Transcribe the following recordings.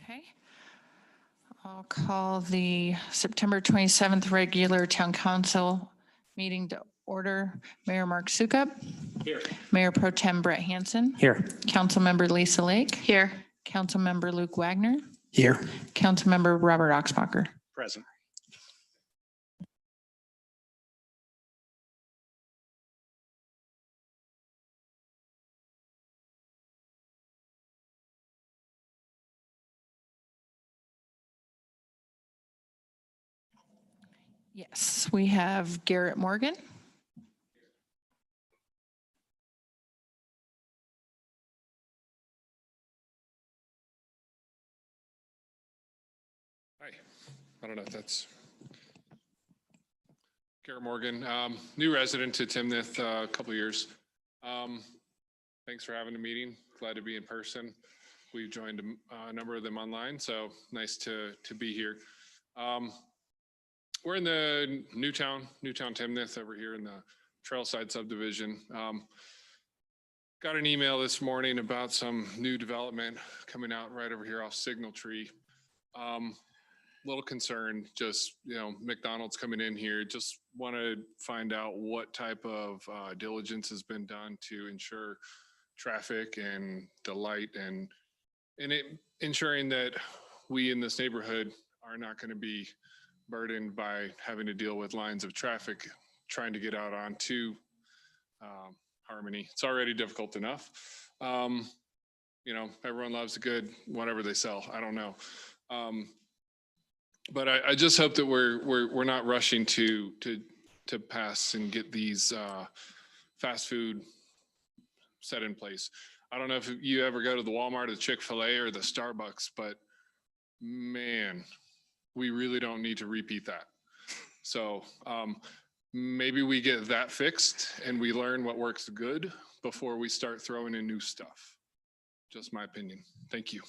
Okay. I'll call the September 27th regular town council meeting to order. Mayor Mark Sukup. Here. Mayor Pro Tem Brett Hansen. Here. Councilmember Lisa Lake. Here. Councilmember Luke Wagner. Here. Councilmember Robert Oxbacher. Present. Yes, we have Garrett Morgan. Hi, I don't know if that's Garrett Morgan, new resident to Timnath, a couple of years. Thanks for having a meeting. Glad to be in person. We've joined a number of them online, so nice to be here. We're in the Newtown Timnath over here in the Trailside subdivision. Got an email this morning about some new development coming out right over here off Signal Tree. Little concerned, just, McDonald's coming in here. Just want to find out what type of diligence has been done to ensure traffic and the light and ensuring that we in this neighborhood are not going to be burdened by having to deal with lines of traffic trying to get out onto Harmony. It's already difficult enough. Everyone loves a good whatever they sell. I don't know. But I just hope that we're not rushing to pass and get these fast food set in place. I don't know if you ever go to the Walmart or the Chick-fil-A or the Starbucks, but man, we really don't need to repeat that. So maybe we get that fixed and we learn what works good before we start throwing in new stuff. Just my opinion. Thank you.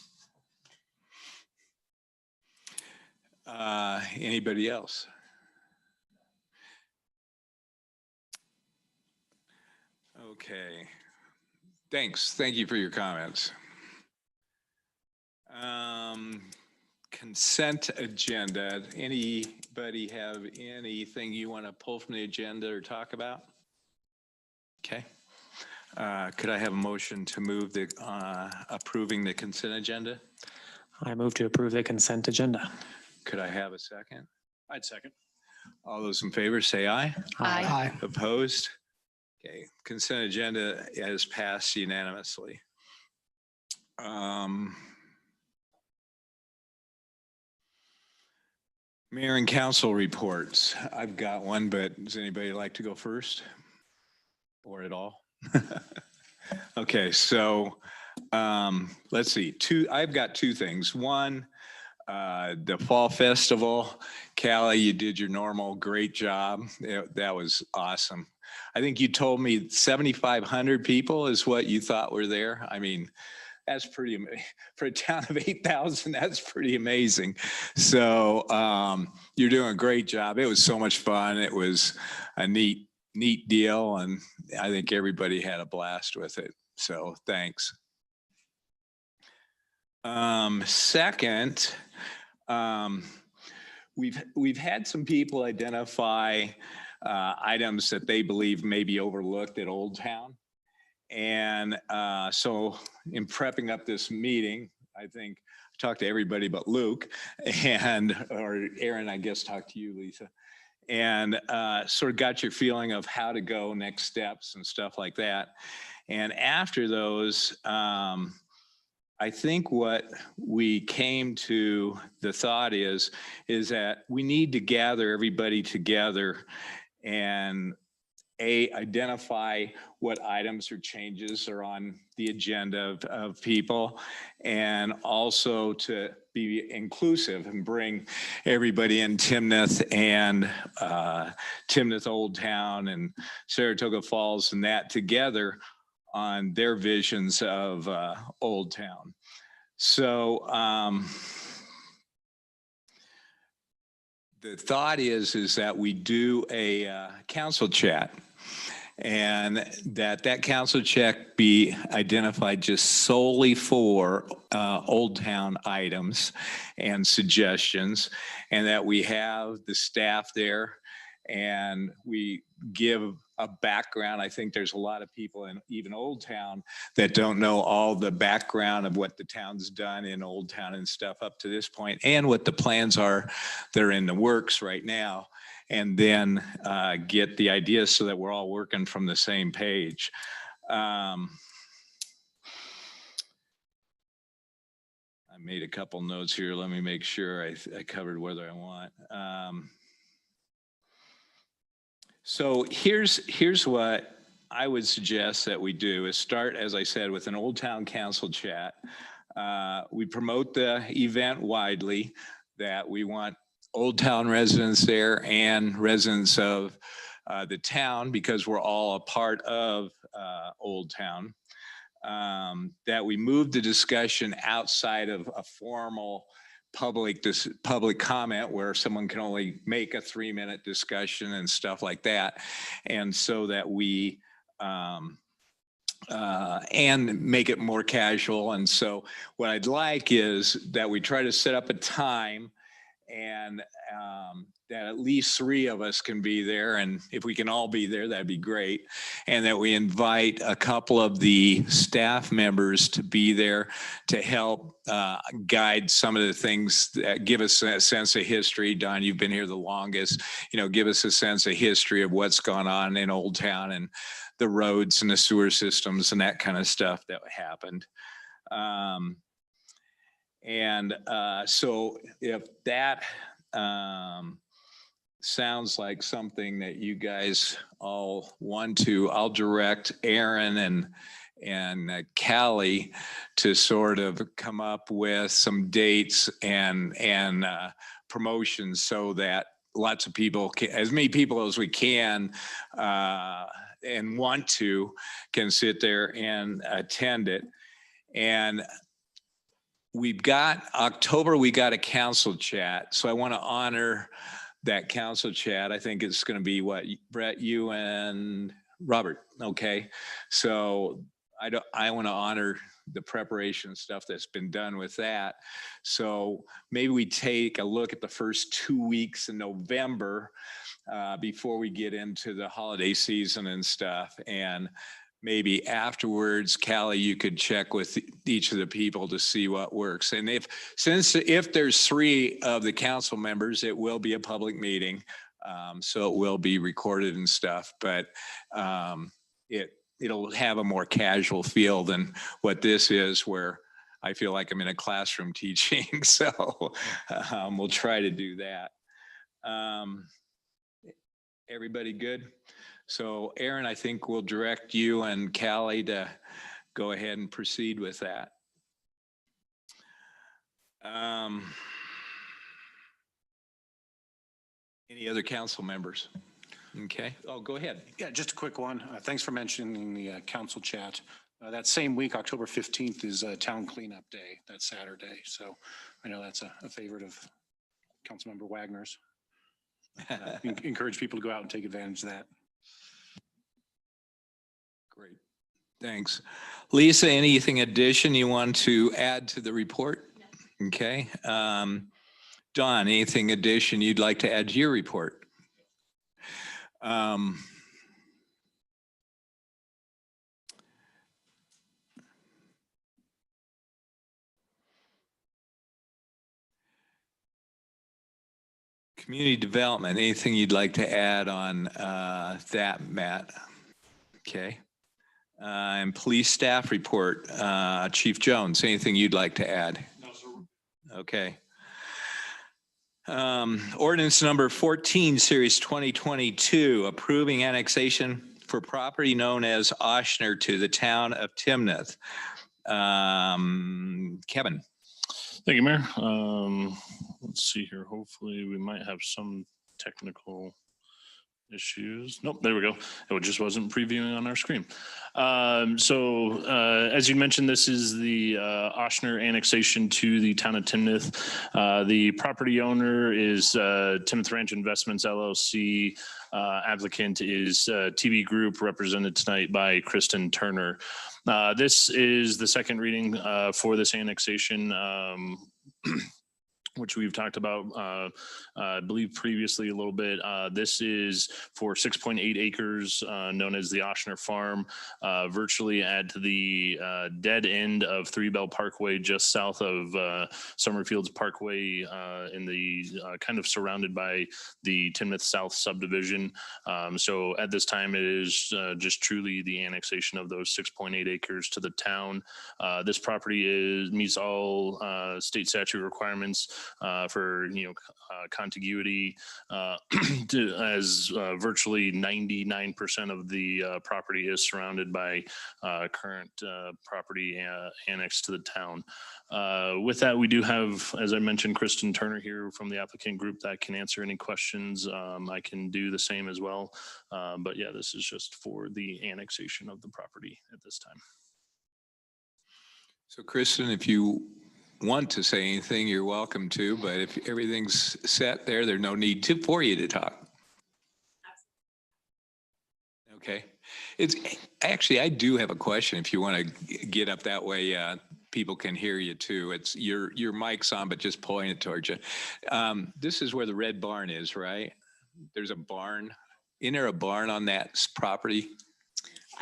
Anybody else? Okay. Thanks. Thank you for your comments. Consent agenda. Anybody have anything you want to pull from the agenda or talk about? Okay. Could I have a motion to move the approving the consent agenda? I move to approve the consent agenda. Could I have a second? I'd second. All those in favor say aye. Aye. Opposed? Okay, consent agenda has passed unanimously. Mayor and council reports. I've got one, but does anybody like to go first? Or at all? Okay, so let's see. I've got two things. One, the fall festival. Callie, you did your normal great job. That was awesome. I think you told me 7,500 people is what you thought were there. I mean, that's pretty, for a town of 8,000, that's pretty amazing. So you're doing a great job. It was so much fun. It was a neat deal. And I think everybody had a blast with it. So thanks. Second, we've had some people identify items that they believe may be overlooked at Old Town. And so in prepping up this meeting, I think I talked to everybody but Luke or Aaron, I guess, talked to you, Lisa, and sort of got your feeling of how to go next steps and stuff like that. And after those, I think what we came to the thought is that we need to gather everybody together and identify what items or changes are on the agenda of people, and also to be inclusive and bring everybody in Timnath and Timnath Old Town and Saratoga Falls and that together on their visions of Old Town. So the thought is that we do a council chat, and that council check be identified just solely for Old Town items and suggestions, and that we have the staff there and we give a background. I think there's a lot of people in even Old Town that don't know all the background of what the town's done in Old Town and stuff up to this point, and what the plans are that are in the works right now. And then get the ideas so that we're all working from the same page. I made a couple notes here. Let me make sure I covered whether I want. So here's what I would suggest that we do is start, as I said, with an Old Town Council chat. We promote the event widely, that we want Old Town residents there and residents of the town, because we're all a part of Old Town. That we move the discussion outside of a formal public comment where someone can only make a 3-minute discussion and stuff like that. And so that we and make it more casual. And so what I'd like is that we try to set up a time and that at least 3 of us can be there. And if we can all be there, that'd be great. And that we invite a couple of the staff members to be there to help guide some of the things that give us a sense of history. Don, you've been here the longest, give us a sense of history of what's gone on in Old Town and the roads and the sewer systems and that kind of stuff that happened. So if that sounds like something that you guys all want to, I'll direct Aaron and Callie to sort of come up with some dates and promotions so that lots of people, as many people as we can and want to, can sit there and attend it. And we've got October, we got a council chat. So I want to honor that council chat. I think it's going to be what, Brett, you and Robert. Okay. So I want to honor the preparation stuff that's been done with that. So maybe we take a look at the first 2 weeks in November before we get into the holiday season and stuff. And maybe afterwards, Callie, you could check with each of the people to see what works. And if there's 3 of the council members, it will be a public meeting. So it will be recorded and stuff, but it'll have a more casual feel than what this is, where I feel like I'm in a classroom teaching. So we'll try to do that. Everybody good? So Aaron, I think we'll direct you and Callie to go ahead and proceed with that. Any other council members? Okay. Oh, go ahead. Yeah, just a quick one. Thanks for mentioning the council chat. That same week, October 15th, is Town Cleanup Day. That's Saturday. So I know that's a favorite of Councilmember Wagner's. Encourage people to go out and take advantage of that. Great. Thanks. Lisa, anything addition you want to add to the report? No. Okay. Don, anything addition you'd like to add to your report? Community development, anything you'd like to add on that, Matt? Okay. And police staff report, Chief Jones, anything you'd like to add? No, sir. Okay. Ordinance number 14, series 2022, approving annexation for property known as Oshner to the town of Timnath. Kevin. Thank you, Mayor. Let's see here. Hopefully we might have some technical issues. Nope, there we go. It just wasn't previewing on our screen. As you mentioned, this is the Oshner annexation to the town of Timnath. The property owner is Timnath Ranch Investments LLC. Applicant is TB Group, represented tonight by Kristen Turner. This is the second reading for this annexation. Which we've talked about, I believe previously a little bit. This is for 6.8 acres, known as the Oshner Farm, virtually at the dead end of Three Bell Parkway, just south of Summerfields Parkway, in the kind of surrounded by the Timnath South subdivision. So at this time, it is just truly the annexation of those 6.8 acres to the town. This property meets all state statute requirements for contiguity, as virtually 99% of the property is surrounded by current property annexed to the town. With that, we do have, as I mentioned, Kristen Turner here from the applicant group that can answer any questions. I can do the same as well. But yeah, this is just for the annexation of the property at this time. So Kristen, if you want to say anything, you're welcome to, but if everything's set there, there's no need for you to talk. Okay. Actually, I do have a question if you want to get up that way. People can hear you too. It's your mic's on, but just point it towards you. This is where the red barn is, right? There's a barn. Isn't there a barn on that property?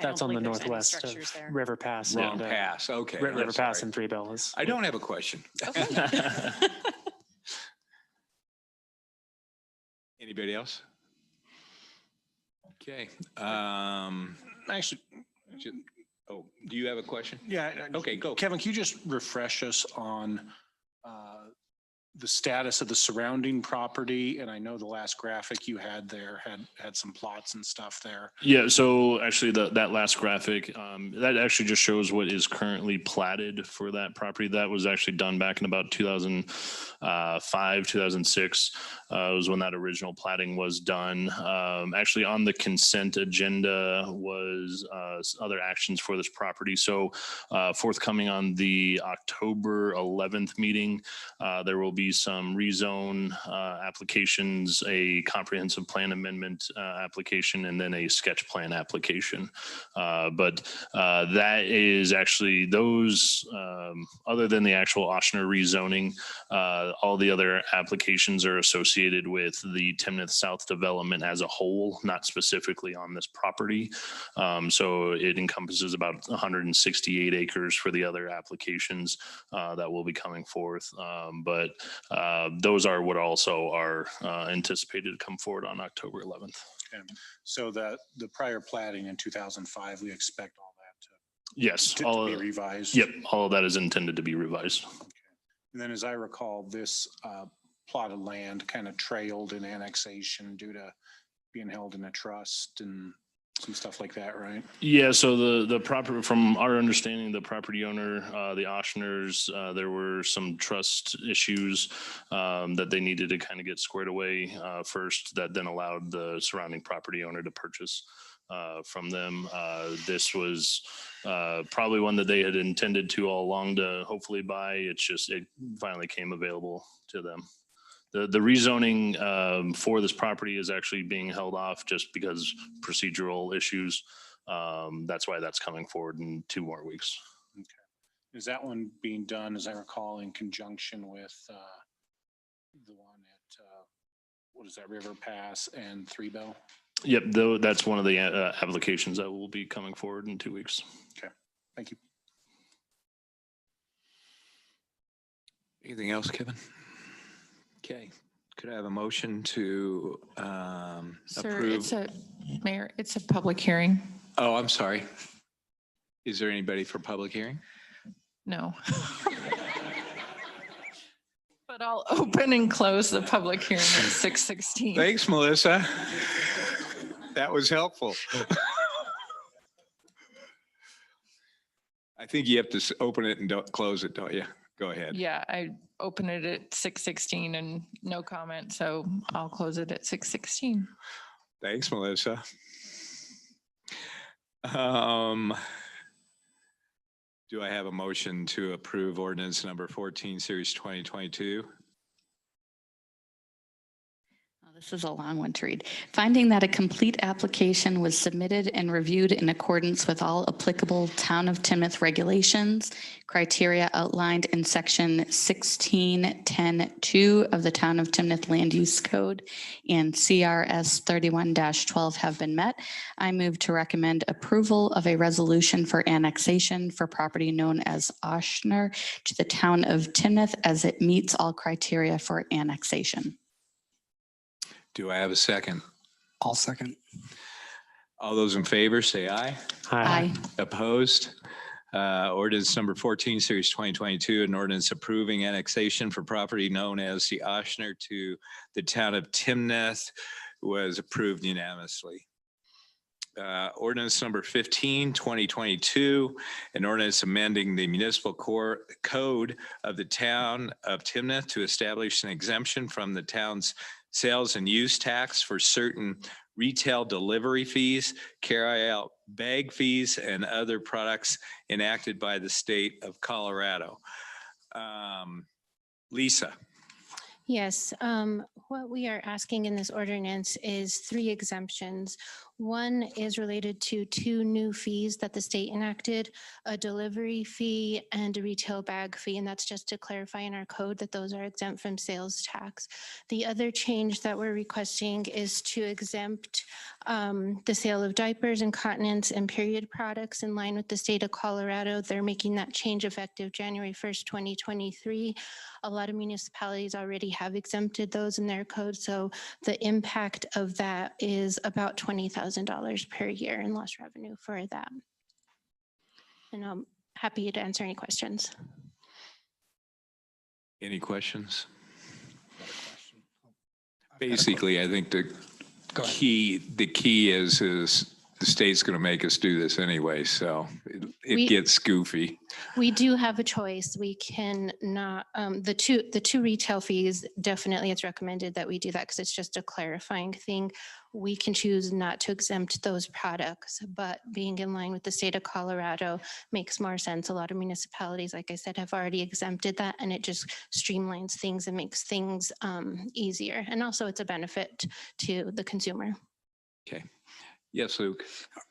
That's on the northwest of River Pass. Wrong pass. Okay. River Pass and Three Bell is. I don't have a question. Okay. Anybody else? Okay. Actually, Do you have a question? yeah. Okay, go. Kevin, can you just refresh us on the status of the surrounding property? And I know the last graphic you had there had some plots and stuff there. Yeah, so actually that last graphic, that actually just shows what is currently platted for that property. That was actually done back in about 2005, 2006, was when that original platting was done. Actually on the consent agenda was other actions for this property. So forthcoming on the October 11th meeting, there will be some rezone applications, a comprehensive plan amendment application, and then a sketch plan application. But that is actually those, other than the actual Oshner rezoning, all the other applications are associated with the Timnath South development as a whole, not specifically on this property. So it encompasses about 168 acres for the other applications that will be coming forth. But those are what also are anticipated to come forward on October 11th. Okay. So the prior platting in 2005, we expect all that Yes, to all be revised. Yep, all of that is intended to be revised. Okay. And then as I recall, this plot of land kind of trailed in annexation due to being held in a trust and some stuff like that, right? Yeah, so the property, from our understanding, the property owner, the Oshners, there were some trust issues that they needed to kind of get squared away first, that then allowed the surrounding property owner to purchase from them. This was probably one that they had intended to all along to hopefully buy. It's just, it finally came available to them. The rezoning for this property is actually being held off just because procedural issues. That's why that's coming forward in 2 more weeks. Okay. Is that one being done, as I recall, in conjunction with the one at, what is that, River Pass and Three Bell? Yep, though that's one of the applications that will be coming forward in 2 weeks. Okay, thank you. Anything else, Kevin? Okay. Could I have a motion to Sir, approve? Mayor, it's a public hearing. Oh, I'm sorry. Is there anybody for public hearing? No. But I'll open and close the public hearing at 6:16. Thanks, Melissa. That was helpful. I think you have to open it and don't close it, don't you? Go ahead. Yeah, I opened it at 6:16 and no comment, so I'll close it at 6:16. Thanks, Melissa. Do I have a motion to approve ordinance number 14, series 2022? This is a long one to read. Finding that a complete application was submitted and reviewed in accordance with all applicable Town of Timnath regulations, criteria outlined in section 1610-2 of the Town of Timnath Land Use Code and CRS 31-12 have been met, I move to recommend approval of a resolution for annexation for property known as Oshner to the Town of Timnath as it meets all criteria for annexation. Do I have a second? I'll second. All those in favor, say aye. Aye. Opposed? Ordinance number 14, series 2022, an ordinance approving annexation for property known as the Oshner to the Town of Timnath was approved unanimously. Ordinance number 15, 2022, an ordinance amending the municipal code of the Town of Timnath to establish an exemption from the town's sales and use tax for certain retail delivery fees, carry-out bag fees, and other products enacted by the state of Colorado. Lisa. Yes, what we are asking in this ordinance is 3 exemptions. One is related to 2 new fees that the state enacted, a delivery fee and a retail bag fee, and that's just to clarify in our code that those are exempt from sales tax. The other change that we're requesting is to exempt the sale of diapers, incontinence, and period products in line with the state of Colorado. They're making that change effective January 1st, 2023. A lot of municipalities already have exempted those in their code, so the impact of that is about $20,000 per year in lost revenue for that. And I'm happy to answer any questions. Any questions? I've got a Basically, I think the Go ahead. key is the state's going to make us do this anyway, so it We- gets goofy. We do have a choice. We can not, the two retail fees, definitely it's recommended that we do that because it's just a clarifying thing. We can choose not to exempt those products, but being in line with the state of Colorado makes more sense. A lot of municipalities, like I said, have already exempted that, and it just streamlines things and makes things easier. And also it's a benefit to the consumer. Okay. Yes, Luke.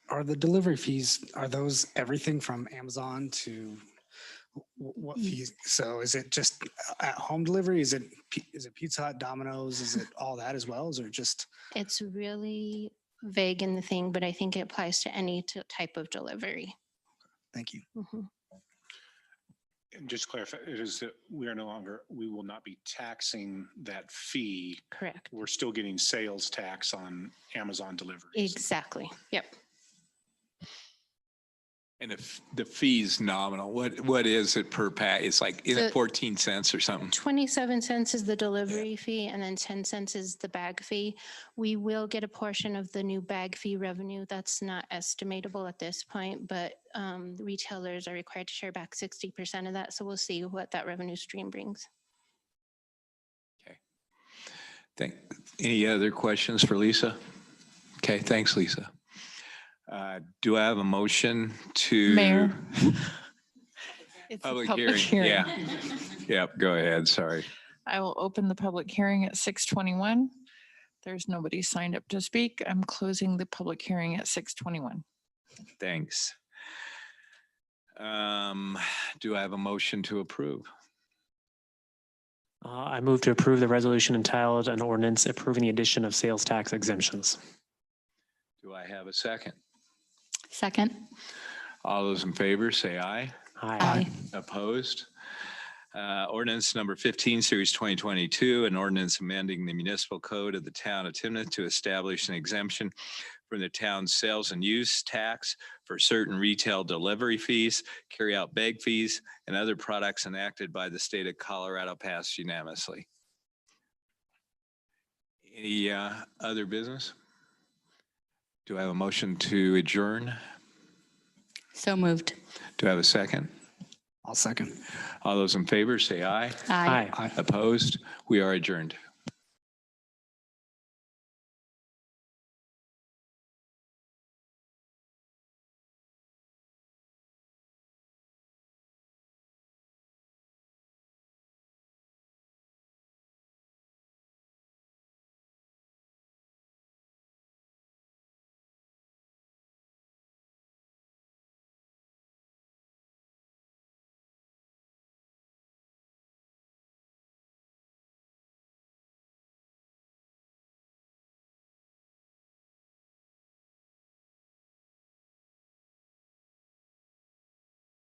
Are the delivery fees, are those everything from Amazon to what fees? So is it just at home delivery? Is it Pizza Hut, Domino's? Is it all that as well? Is it just? It's really vague in the thing, but I think it applies to any type of delivery. Thank you. Mhm. And just to clarify, it is that we will not be taxing that fee. Correct. We're still getting sales tax on Amazon deliveries. Exactly. Yep. And if the fee's nominal, what is it per pack? It's like, is it The- 14 cents or something? 27 cents is the delivery fee, and then 10 cents is the bag fee. We will get a portion of the new bag fee revenue. That's not estimatable at this point, but retailers are required to share back 60% of that. So we'll see what that revenue stream brings. Okay. Any other questions for Lisa? Okay, thanks, Lisa. Do I have a motion to? Mayor. It's a Public hearing, yeah. Yep, go ahead, sorry. I will open the public hearing at 6:21. There's nobody signed up to speak. I'm closing the public hearing at 6:21. Thanks. Do I have a motion to approve? I move to approve the resolution entitled an ordinance approving the addition of sales tax exemptions. Do I have a second? Second. All those in favor, say aye. Aye. Opposed? Ordinance number 15, series 2022, an ordinance amending the municipal code of the Town of Timnath to establish an exemption from the town's sales and use tax for certain retail delivery fees, carry-out bag fees, and other products enacted by the state of Colorado, passed unanimously. Any other business? Do I have a motion to adjourn? So moved. Do I have a second? I'll second. All those in favor, say aye. Aye. Aye. Opposed? We are adjourned.